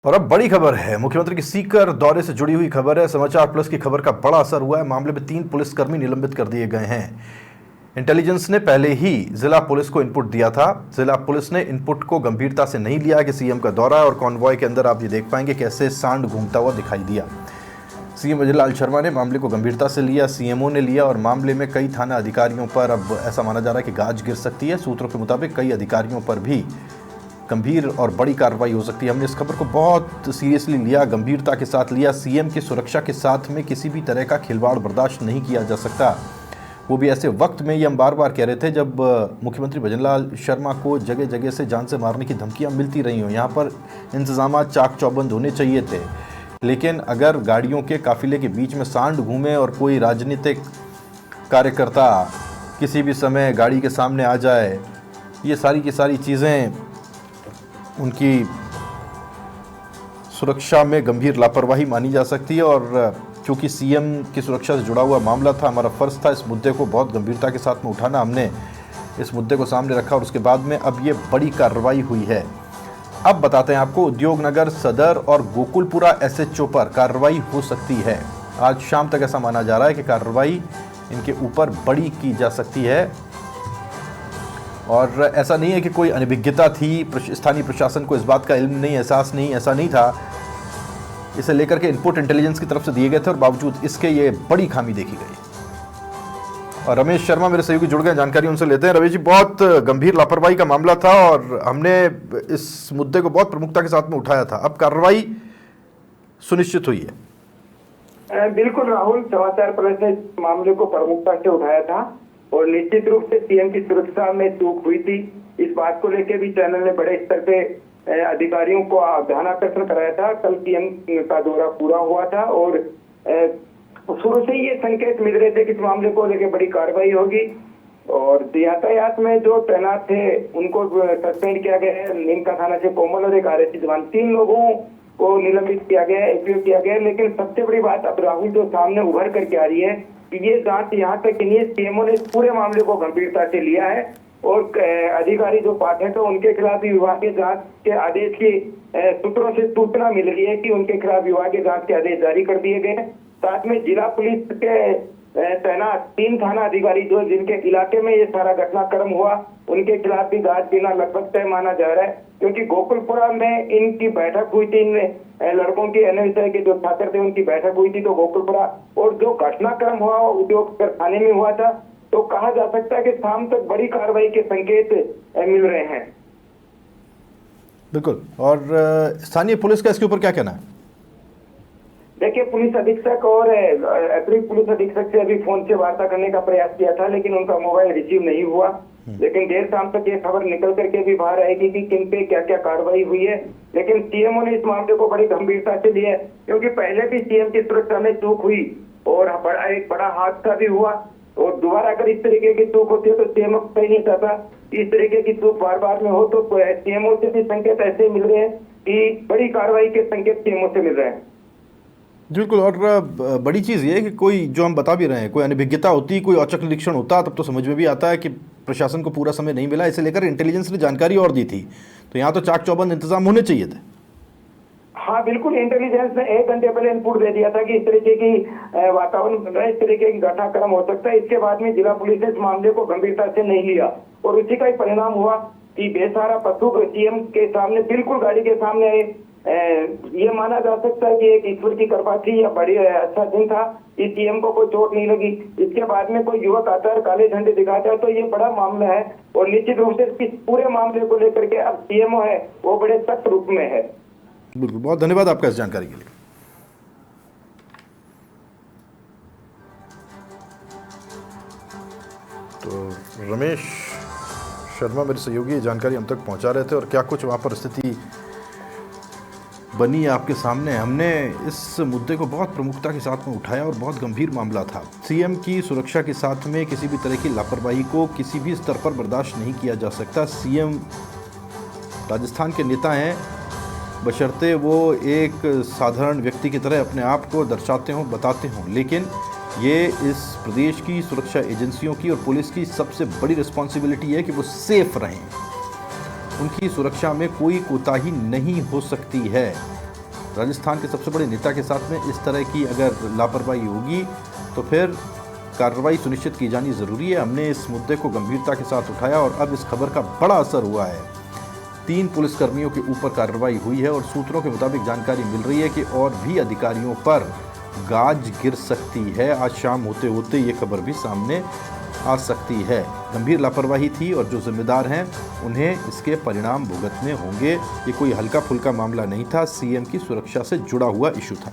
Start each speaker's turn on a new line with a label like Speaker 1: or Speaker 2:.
Speaker 1: और अब बड़ी खबर है। मुख्यमंत्री के सीकर दौरे से जुड़ी हुई खबर है। समाचार प्लस की खबर का बड़ा असर हुआ है। मामले में 3 पुलिसकर्मी निलंबित कर दिए गए हैं। इंटेलिजेंस ने पहले ही जिला पुलिस को इनपुट दिया था। जिला पुलिस ने इनपुट को गंभीरता से नहीं लिया कि सीएम का दौरा है, और कॉन्वॉय के अंदर आप ये देख पाएंगे कैसे सांड घूमता हुआ दिखाई दिया। सीएम अजय लाल शर्मा ने मामले को गंभीरता से लिया, सीएमओ ने लिया, और मामले में कई थाना अधिकारियों पर अब ऐसा माना जा रहा है कि गाज गिर सकती है। सूत्रों के मुताबिक कई अधिकारियों पर भी गंभीर और बड़ी कार्रवाई हो सकती है। हमने इस खबर को बहुत सीरियसली लिया, गंभीरता के साथ लिया। सीएम की सुरक्षा के साथ में किसी भी तरह का खिलवाड़ बर्दाश्त नहीं किया जा सकता। वो भी ऐसे वक्त में, ये हम बार बार कह रहे थे, जब मुख्यमंत्री भजन लाल शर्मा को जगह जगह से जान से मारने की धमकियां मिलती रही हों। यहाँ पर इंतजाम चाक चौबंद होने चाहिए थे, लेकिन अगर गाड़ियों के काफिले के बीच में सांड घूमे और कोई राजनीतिक कार्यकर्ता किसी भी समय गाड़ी के सामने आ जाए, ये सारी की सारी चीज़ें उनकी सुरक्षा में गंभीर लापरवाही मानी जा सकती है। और चूंकि सीएम की सुरक्षा से जुड़ा हुआ मामला था, हमारा फ़र्ज़ था इस मुद्दे को बहुत गंभीरता के साथ में उठाना। हमने इस मुद्दे को सामने रखा और उसके बाद में अब ये बड़ी कार्रवाई हुई है। अब बताते हैं आपको, उद्योगनगर सदर और गोकुलपुरा एसएचओ पर कार्रवाई हो सकती है। आज शाम तक ऐसा माना जा रहा है कि कार्रवाई इनके ऊपर बड़ी की जा सकती है। और ऐसा नहीं है कि कोई अनभिज्ञता थी, स्थानीय प्रशासन को इस बात का इल्म नहीं, एहसास नहीं, ऐसा नहीं था। इसे लेकर के इनपुट इंटेलिजेंस की तरफ से दिए गए थे और बावजूद इसके ये बड़ी खामी देखी गई। और रमेश शर्मा मेरे सहयोगी जुड़ गए, जानकारी उनसे लेते हैं। रमेश जी, बहुत गंभीर लापरवाही का मामला था और हमने इस मुद्दे को बहुत प्रमुखता के साथ में उठाया था। अब कार्रवाई सुनिश्चित हुई है।
Speaker 2: बिल्कुल राहुल, समाचार प्लस ने मामले को प्रमुखता से उठाया था और निश्चित रूप से सीएम की सुरक्षा में चूक हुई थी। इस बात को लेकर भी चैनल ने बड़े स्तर पे अधिकारियों को ध्यानाकर्षण कराया था। कल सीएम का दौरा पूरा हुआ था और शुरू से ये संकेत मिल रहे थे कि इस मामले को लेकर बड़ी कार्रवाई होगी। और यातायात में जो तैनात थे उनको सस्पेंड किया गया है। नीमका थाना से कोमल और एक आरएसी जवान, 3 लोगों को निलंबित किया गया है, एपीओ किया गया है। लेकिन सबसे बड़ी बात अब राहुल जो सामने उभर करके आ रही है कि ये जांच यहाँ तक कि नहीं, सीएमओ ने पूरे मामले को गंभीरता से लिया है और अधिकारी जो पाठक है उनके खिलाफ भी विभागीय जांच के आदेश की सूत्रों से सूचना मिल रही है कि उनके खिलाफ विभागीय जांच के आदेश जारी कर दिए गए। साथ में जिला पुलिस के तैनात 3 थाना अधिकारी जो जिनके इलाके में ये सारा घटनाक्रम हुआ, उनके खिलाफ भी गाज गिरना लगभग तय माना जा रहा है। क्योंकि गोकुलपुरा में इनकी बैठक हुई थी, इन लड़कों की विषय के जो छात्र थे उनकी बैठक हुई थी तो गोकुलपुरा, और जो घटनाक्रम हुआ उद्योग थाने में हुआ था। तो कहा जा सकता है कि शाम तक बड़ी कार्रवाई के संकेत मिल रहे हैं।
Speaker 1: बिल्कुल। और स्थानीय पुलिस का इसके ऊपर क्या कहना है?
Speaker 2: देखिए, पुलिस अधीक्षक और अतिरिक्त पुलिस अधीक्षक से अभी फोन से वार्ता करने का प्रयास किया था, लेकिन उनका मोबाइल रिसीव नहीं हुआ। लेकिन देर शाम तक ये खबर निकल करके भी बाहर आएगी कि किन पे क्या क्या कार्रवाई हुई है। लेकिन सीएमओ ने इस मामले को बड़ी गंभीरता से लिया है, क्योंकि पहले भी सीएम की सुरक्षा में चूक हुई और एक बड़ा हादसा भी हुआ। और दोबारा अगर इस तरीके की चूक होती है तो सीएमओ कहीं नहीं चाहता इस तरीके की चूक बार बार में हो। तो सीएमओ से भी संकेत ऐसे मिल रहे हैं कि बड़ी कार्रवाई के संकेत सीएमओ से मिल रहे हैं।
Speaker 1: बिल्कुल। और बड़ी चीज़ ये है कि कोई, जो हम बता भी रहे हैं, कोई अनभिज्ञता होती, कोई औचक निरीक्षण होता, तब तो समझ में भी आता है कि प्रशासन को पूरा समय नहीं मिला। इसे लेकर इंटेलिजेंस ने जानकारी और दी थी, तो यहाँ तो चाक चौबंद इंतजाम होने चाहिए थे।
Speaker 2: हाँ बिल्कुल, इंटेलिजेंस ने 1 घंटे पहले इनपुट दे दिया था कि इस तरीके की वातावरण बन रहा है, इस तरीके की घटनाक्रम हो सकता है। इसके बाद में जिला पुलिस ने इस मामले को गंभीरता से नहीं लिया और उसी का ही परिणाम हुआ कि बेसहारा पशु सीएम के सामने, बिल्कुल गाड़ी के सामने आए। ये माना जा सकता है कि एक ईश्वर की कृपा थी या बड़ी अच्छा दिन था कि सीएम को कोई चोट नहीं लगी। इसके बाद में कोई युवक आता है, काले झंडे दिखाता है, तो ये बड़ा मामला है। और निश्चित रूप से इस पूरे मामले को लेकर के अब सीएमओ है वो बड़े सख्त रूप में है।
Speaker 1: बिल्कुल, बहुत धन्यवाद आपका इस जानकारी के लिए। तो रमेश शर्मा मेरे सहयोगी जानकारी हम तक पहुंचा रहे थे, और क्या कुछ वहां पर स्थिति बनी आपके सामने। हमने इस मुद्दे को बहुत प्रमुखता के साथ में उठाया और बहुत गंभीर मामला था। सीएम की सुरक्षा के साथ में किसी भी तरह की लापरवाही को किसी भी स्तर पर बर्दाश्त नहीं किया जा सकता। सीएम राजस्थान के नेता हैं, बशर्ते वो एक साधारण व्यक्ति की तरह अपने आप को दर्शाते हों, बताते हों, लेकिन ये इस प्रदेश की सुरक्षा एजेंसियों की और पुलिस की सबसे बड़ी रिस्पॉन्सिबिलिटी है कि वो सेफ रहें। उनकी सुरक्षा में कोई कोताही नहीं हो सकती है। राजस्थान के सबसे बड़े नेता के साथ में इस तरह की अगर लापरवाही होगी तो फिर कार्रवाई सुनिश्चित की जानी ज़रूरी है। हमने इस मुद्दे को गंभीरता के साथ उठाया और अब इस खबर का बड़ा असर हुआ है। 3 पुलिसकर्मियों के ऊपर कार्रवाई हुई है और सूत्रों के मुताबिक जानकारी मिल रही है कि और भी अधिकारियों पर गाज गिर सकती है। आज शाम होते होते ये खबर भी सामने आ सकती है। गंभीर लापरवाही थी और जो जिम्मेदार हैं उन्हें इसके परिणाम भुगतने होंगे। ये कोई हल्का फुल्का मामला नहीं था, सीएम की सुरक्षा से जुड़ा हुआ इशू था।